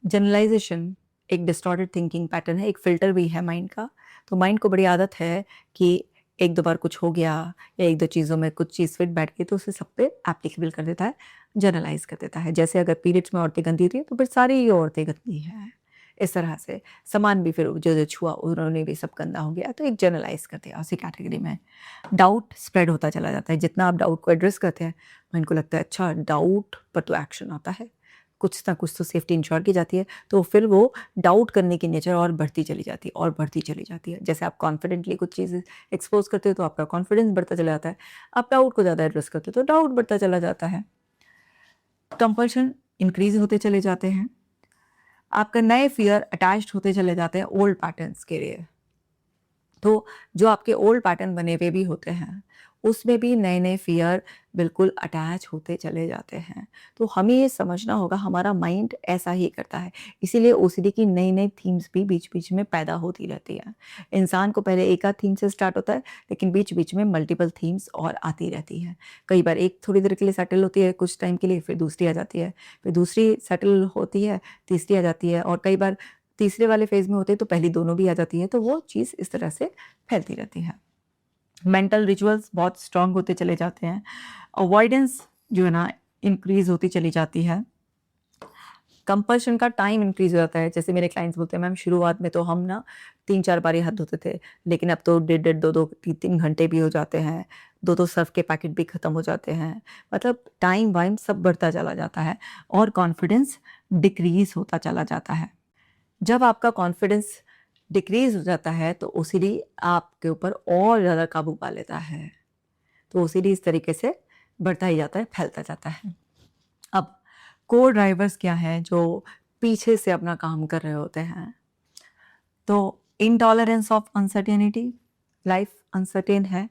जनरलाइजेशन एक डिस्टॉर्टेड थिंकिंग पैटर्न है, एक फिल्टर भी है माइंड का। तो माइंड को बड़ी आदत है कि एक दो बार कुछ हो गया या एक दो चीज़ों में कुछ चीज़ फिट बैठ गई तो उसे सब पे एप्लीकेबल कर देता है, जनरलाइज कर देता है। जैसे अगर पीरियड्स में औरतें गंदी थी तो फिर सारी ही औरतें गंदी हैं, इस तरह से। सामान भी फिर जो जो छुआ उन्होंने भी सब गंदा हो गया, तो एक जनरलाइज कर दिया उसी कैटेगरी में। डाउट स्प्रेड होता चला जाता है, जितना आप डाउट को एड्रेस करते हैं माइंड को लगता है अच्छा डाउट पर तो एक्शन आता है, कुछ ना कुछ तो सेफ्टी इंश्योर की जाती है, तो फिर वो डाउट करने की नेचर और बढ़ती चली जाती है और बढ़ती चली जाती है। जैसे आप कॉन्फिडेंटली कुछ चीज़ें एक्सपोज करते हो तो आपका कॉन्फिडेंस बढ़ता चला जाता है, आप डाउट को ज़्यादा एड्रेस करते हो तो डाउट बढ़ता चला जाता है, कंपल्शन इंक्रीज होते चले जाते हैं, आपका नए फियर अटैच्ड होते चले जाते हैं ओल्ड पैटर्न्स के लिए। तो जो आपके ओल्ड पैटर्न बने हुए भी होते हैं उसमें भी नए नए फियर बिल्कुल अटैच होते चले जाते हैं। तो हमें ये समझना होगा हमारा माइंड ऐसा ही करता है, इसीलिए ओसीडी की नई नई थीम्स भी बीच बीच में पैदा होती रहती है। इंसान को पहले एक आध थीम से स्टार्ट होता है, लेकिन बीच बीच में मल्टीपल थीम्स और आती रहती हैं। कई बार एक थोड़ी देर के लिए सेटल होती है कुछ टाइम के लिए, फिर दूसरी आ जाती है, फिर दूसरी सेटल होती है, तीसरी आ जाती है, और कई बार तीसरे वाले फेज में होते हैं तो पहली दोनों भी आ जाती है। तो वो चीज़ इस तरह से फैलती रहती है। मेंटल रिचुअल्स बहुत स्ट्रांग होते चले जाते हैं, अवॉइडेंस जो है ना इंक्रीज होती चली जाती है, कंपल्शन का टाइम इंक्रीज हो जाता है। जैसे मेरे क्लाइंट्स बोलते हैं मैम शुरुआत में तो हम ना 3-4 बार ही हाथ धोते थे, लेकिन अब तो 1.5 2-2 3-3 घंटे भी हो जाते हैं, 2-2 सर्फ के पैकेट भी ख़त्म हो जाते हैं। मतलब टाइम वाइम सब बढ़ता चला जाता है और कॉन्फिडेंस डिक्रीज होता चला जाता है। जब आपका कॉन्फिडेंस डिक्रीज हो जाता है तो ओसीडी आपके ऊपर और ज़्यादा काबू पा लेता है। तो ओसीडी इस तरीके से बढ़ता ही जाता है, फैलता जाता है। अब कोर ड्राइवर्स क्या हैं जो पीछे से अपना काम कर रहे होते हैं? तो intolerance of uncertainty, life uncertain है।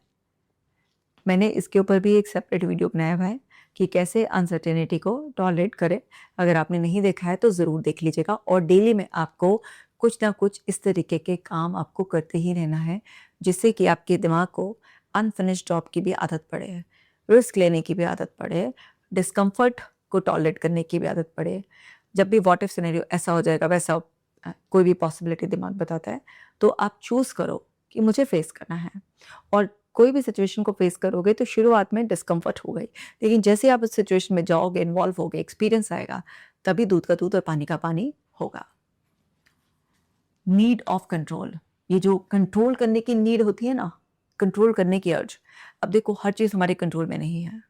मैंने इसके ऊपर भी एक सेपरेट वीडियो बनाया हुआ है कि कैसे अनसर्टेनिटी को टॉलरेट करें। अगर आपने नहीं देखा है तो ज़रूर देख लीजिएगा, और डेली में आपको कुछ ना कुछ इस तरीके के काम आपको करते ही रहना है, जिससे कि आपके दिमाग को अनफिनिश्ड जॉब की भी आदत पड़े, रिस्क लेने की भी आदत पड़े, डिस्कम्फर्ट को टॉलरेट करने की भी आदत पड़े। जब भी व्हाट इफ सिनेरियो ऐसा हो जाएगा वैसा कोई भी पॉसिबिलिटी दिमाग बताता है, तो आप चूज़ करो कि मुझे फेस करना है। और कोई भी सिचुएशन को फेस करोगे तो शुरुआत में डिस्कम्फर्ट हो गई, लेकिन जैसे आप उस सिचुएशन में जाओगे, इन्वॉल्व होगे, एक्सपीरियंस आएगा, तभी दूध का दूध और पानी का पानी होगा। नीड ऑफ कंट्रोल, ये जो कंट्रोल करने की नीड होती है ना, कंट्रोल करने की अर्ज। अब देखो हर चीज़ हमारे कंट्रोल में नहीं है,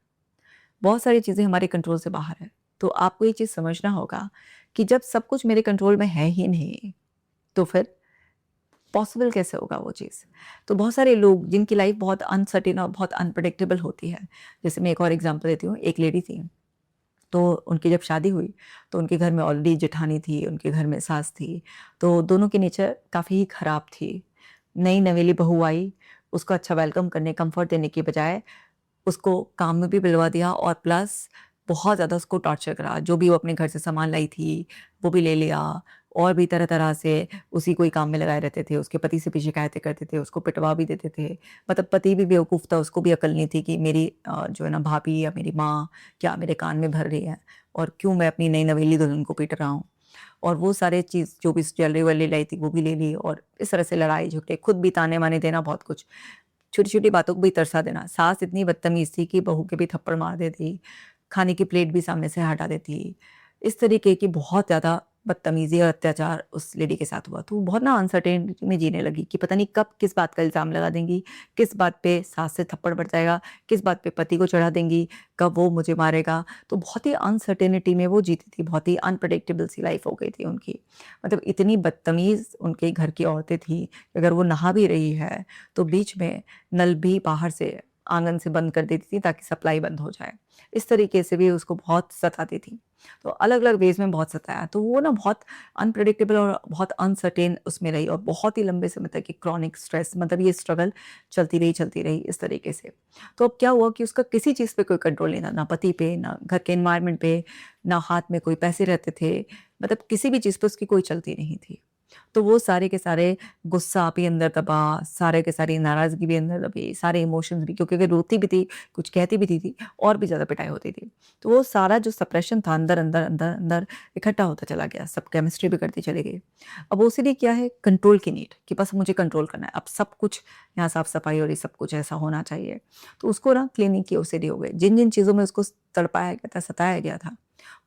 बहुत सारी चीज़ें हमारे कंट्रोल से बाहर है। तो आपको ये चीज़ समझना होगा कि जब सब कुछ मेरे कंट्रोल में है ही नहीं तो फिर पॉसिबल कैसे होगा वो चीज़। तो बहुत सारे लोग जिनकी लाइफ बहुत अनसर्टेन और बहुत अनप्रेडिक्टेबल होती है, जैसे मैं एक और एग्जांपल देती हूँ। एक लेडी थी, तो उनकी जब शादी हुई तो उनके घर में ऑलरेडी जेठानी थी, उनके घर में सास थी, तो दोनों की नेचर काफ़ी ख़राब थी। नई नवेली बहू आई, उसको अच्छा वेलकम करने, कंफर्ट देने की बजाय उसको काम में भी बुलवा दिया और प्लस बहुत ज़्यादा उसको टॉर्चर करा। जो भी वो अपने घर से सामान लाई थी वो भी ले लिया, और भी तरह-तरह से उसी को ही काम में लगाए रहते थे। उसके पति से भी शिकायतें करते थे, उसको पिटवा भी देते थे। मतलब पति भी बेवकूफ़ था, उसको भी अकल नहीं थी कि मेरी जो है ना भाभी या मेरी माँ क्या मेरे कान में भर रही है और क्यों मैं अपनी नई नवेली दुल्हन को पीट रहा हूँ। और वो सारे चीज़ जो भी ज्वेलरी-ववेलरी लाई थी वो भी ले ली, और इस तरह से लड़ाई-झगड़े, खुद भी ताने-वाने देना, बहुत कुछ। छोटी-छोटी बातों को भी तरसा देना। सास इतनी बदतमीज़ थी कि बहू के भी थप्पड़ मार देती, खाने की प्लेट भी सामने से हटा देती। इस तरीके की बहुत ज़्यादा बदतमीज़ी और अत्याचार उस लेडी के साथ हुआ। तो वो बहुत ना अनसर्टेनिटी में जीने लगी कि पता नहीं कब किस बात का इल्ज़ाम लगा देंगी, किस बात पे सास से थप्पड़ पड़ जाएगा, किस बात पे पति को चढ़ा देंगी, कब वो मुझे मारेगा। तो बहुत ही अनसर्टेनिटी में वो जीती थी, बहुत ही अनप्रेडिक्टेबल सी लाइफ़ हो गई थी उनकी। मतलब इतनी बदतमीज़ उनके घर की औरतें थी, अगर वो नहा भी रही है तो बीच में नल भी बाहर से आंगन से बंद कर देती थी ताकि सप्लाई बंद हो जाए। इस तरीके से भी उसको बहुत सताती थी। तो अलग-अलग वेज़ में बहुत सताया। तो वो ना बहुत अनप्रेडिक्टेबल और बहुत अनसर्टेन उसमें रही और बहुत ही लंबे समय तक ये क्रॉनिक स्ट्रेस मतलब ये स्ट्रगल चलती रही इस तरीके से। तो अब क्या हुआ कि उसका किसी चीज़ पे कोई कंट्रोल नहीं था, ना पति पे, ना घर के एनवायरनमेंट पे, ना हाथ में कोई पैसे रहते थे, मतलब किसी भी चीज़ पे उसकी कोई चलती नहीं थी। तो वो सारे के सारे गुस्सा भी अंदर दबा, सारे के सारी नाराज़गी भी अंदर दबी, सारे इमोशंस भी क्योंकि अगर रोती भी थी, कुछ कहती भी थी और भी ज़्यादा पिटाई होती थी। तो वो सारा जो सप्रेशन था अंदर इकट्ठा होता चला गया, सब केमिस्ट्री बिगड़ती चली गई। अब ओसीडी क्या है? कंट्रोल की नीड कि बस मुझे कंट्रोल करना है। अब सब कुछ यहाँ साफ-सफाई और ये सब कुछ ऐसा होना चाहिए। तो उसको ना क्लीनिंग की ओसीडी हो गई। जिन-जिन चीज़ों में उसको तड़पाया गया था, सताया गया था,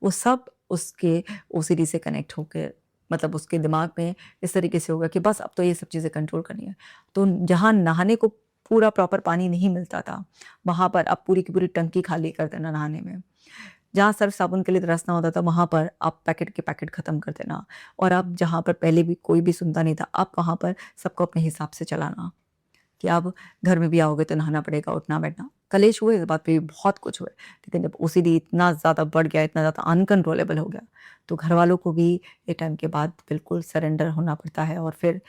वो सब उसके ओसीडी से कनेक्ट होके मतलब उसके दिमाग में इस तरीके से होगा कि बस अब तो ये सब चीज़ें कंट्रोल करनी है। तो जहाँ नहाने को पूरा प्रॉपर पानी नहीं मिलता था, वहाँ पर अब पूरी की पूरी टंकी खाली कर देना नहाने में। जहाँ सर्फ़ साबुन के लिए तरसना होता था, वहाँ पर आप पैकेट के पैकेट ख़त्म कर देना और अब जहाँ पर पहले भी कोई भी सुनता नहीं था, अब वहाँ पर सबको अपने हिसाब से चलाना। कि अब घर में भी आओगे तो नहाना पड़ेगा, उठना-बैठना। कलेश हुए इस बात पे भी बहुत कुछ हुए। लेकिन जब ओसीडी इतना ज़्यादा बढ़ गया, इतना ज़्यादा अनकंट्रोलेबल हो गया, तो घरवालों को भी एक टाइम के बाद बिल्कुल सरेंडर होना पड़ता है और फिर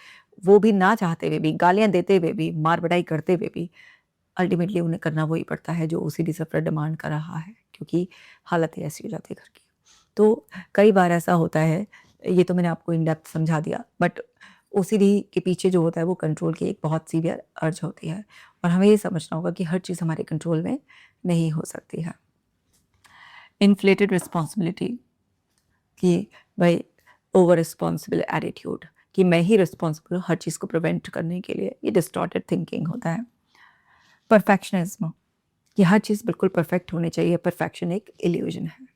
वो भी ना चाहते हुए भी, गालियाँ देते हुए भी, मार-पिटाई करते हुए भी, अल्टीमेटली उन्हें करना वही पड़ता है जो ओसीडी सफ़र डिमांड कर रहा है, क्योंकि हालत ही ऐसी हो जाती है घर की। तो कई बार ऐसा होता है, ये तो मैंने आपको इन डेप्थ समझा दिया, बट ओसीडी के पीछे जो होता है वो कंट्रोल की एक बहुत सीवियर अर्ज होती है और हमें ये समझना होगा कि हर चीज़ हमारे कंट्रोल में नहीं हो सकती है। इन्फ्लेटेड रिस्पॉन्सिबिलिटी कि भाई ओवर रिस्पॉन्सिबल एटीट्यूड कि मैं ही रिस्पॉन्सिबल हूँ हर चीज़ को प्रिवेंट करने के लिए, ये डिस्टॉर्टेड थिंकिंग होता है। परफेक्शनिज्म कि हर चीज़ बिल्कुल परफेक्ट होनी चाहिए, परफेक्शन एक इल्यूजन है।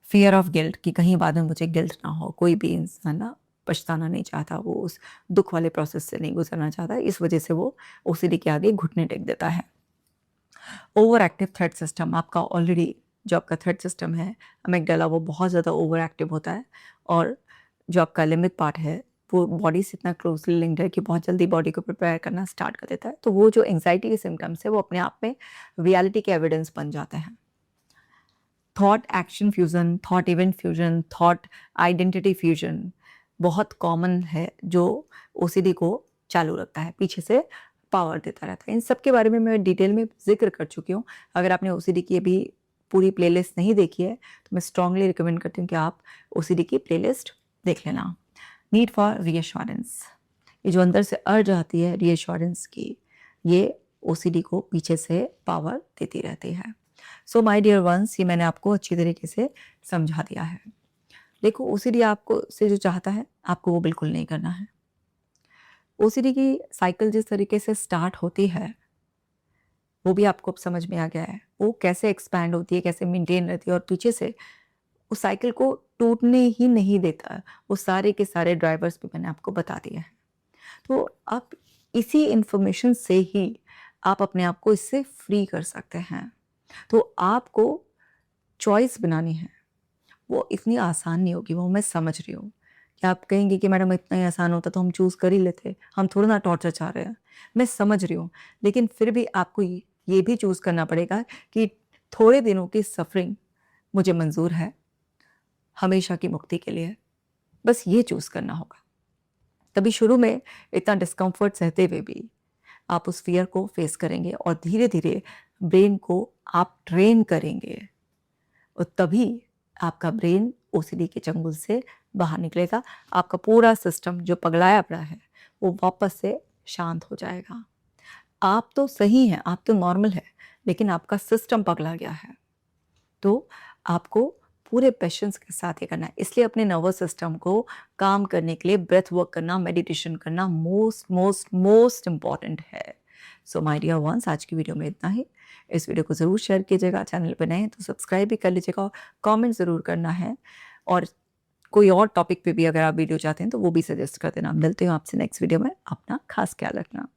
फ़ियर ऑफ गिल्ट कि कहीं बाद में मुझे गिल्ट ना हो, कोई भी इंसान ना पछताना नहीं चाहता, वो उस दुःख वाले प्रोसेस से नहीं गुज़रना चाहता, इस वजह से वो ओसीडी के आगे घुटने टेक देता है। ओवर एक्टिव थ्रेट सिस्टम आपका ऑलरेडी जो आपका थ्रेट सिस्टम है, अमिगडाला वो बहुत ज़्यादा ओवर एक्टिव होता है और जो आपका लिम्बिक पार्ट है, वो बॉडी से इतना क्लोज़ली लिंक्ड है कि बहुत जल्दी बॉडी को प्रिपेयर करना स्टार्ट कर देता है। तो वो जो एंग्ज़ायटी के सिम्पटम्स है, वो अपने आप में रियलिटी के एविडेंस बन जाते हैं। Thought action fusion, thought event fusion, thought identity fusion बहुत कॉमन है जो ओसीडी को चालू रखता है, पीछे से पावर देता रहता है। इन सब के बारे में मैं डिटेल में ज़िक्र कर चुकी हूँ। अगर आपने ओसीडी की अभी पूरी प्लेलिस्ट नहीं देखी है, तो मैं स्ट्रांगली रिकमेंड करती हूँ कि आप ओसीडी की प्लेलिस्ट देख लेना। नीड फॉर रीअश्योरेंस, ये जो अंदर से अर्ज आती है रीअश्योरेंस की, ये ओसीडी को पीछे से पावर देती रहती है। सो माय डियर वंस, ये मैंने आपको अच्छी तरीके से समझा दिया है। देखो ओसीडी आपको से जो चाहता है, आपको वो बिल्कुल नहीं करना है। ओसीडी की साइकिल जिस तरीके से स्टार्ट होती है, वो भी आपको अब समझ में आ गया है। वो कैसे एक्सपैंड होती है, कैसे मेंटेन रहती है और पीछे से उस साइकिल को टूटने ही नहीं देता। वो सारे के सारे ड्राइवर्स भी मैंने आपको बता दिए हैं। तो आप इसी इन्फॉर्मेशन से ही आप अपने आप को इससे फ्री कर सकते हैं। तो आपको चॉइस बनानी है, वो इतनी आसान नहीं होगी, वो मैं समझ रही हूँ कि आप कहेंगे कि मैडम इतना ही आसान होता तो हम चूज़ कर ही लेते, हम थोड़ा ना टॉर्चर चाह रहे हैं। मैं समझ रही हूँ, लेकिन फिर भी आपको ये भी चूज़ करना पड़ेगा कि थोड़े दिनों की सफ़रिंग मुझे मंज़ूर है, हमेशा की मुक्ति के लिए। बस ये चूज़ करना होगा। तभी शुरू में इतना डिस्कम्फ़र्ट सहते हुए भी आप उस फ़ियर को फ़ेस करेंगे और धीरे-धीरे ब्रेन को आप ट्रेन करेंगे और तभी आपका ब्रेन ओसीडी के चंगुल से बाहर निकलेगा। आपका पूरा सिस्टम जो पगलाया पड़ा है, वो वापस से शांत हो जाएगा। आप तो सही हैं, आप तो नॉर्मल हैं, लेकिन आपका सिस्टम पगला गया है। तो आपको पूरे पेशेंस के साथ ये करना है। इसलिए अपने नर्वस सिस्टम को काम करने के लिए ब्रेथ वर्क करना, मेडिटेशन करना मोस्ट मोस्ट मोस्ट इम्पॉर्टेंट है। सो माय डियर वंस, आज की वीडियो में इतना ही। इस वीडियो को ज़रूर शेयर कीजिएगा, चैनल पर नए हैं तो सब्सक्राइब भी कर लीजिएगा और कमेंट ज़रूर करना है और कोई और टॉपिक पे भी अगर आप वीडियो चाहते हैं तो वो भी सजेस्ट कर देना। मिलते हैं आपसे नेक्स्ट वीडियो में। अपना खास ख्याल रखना।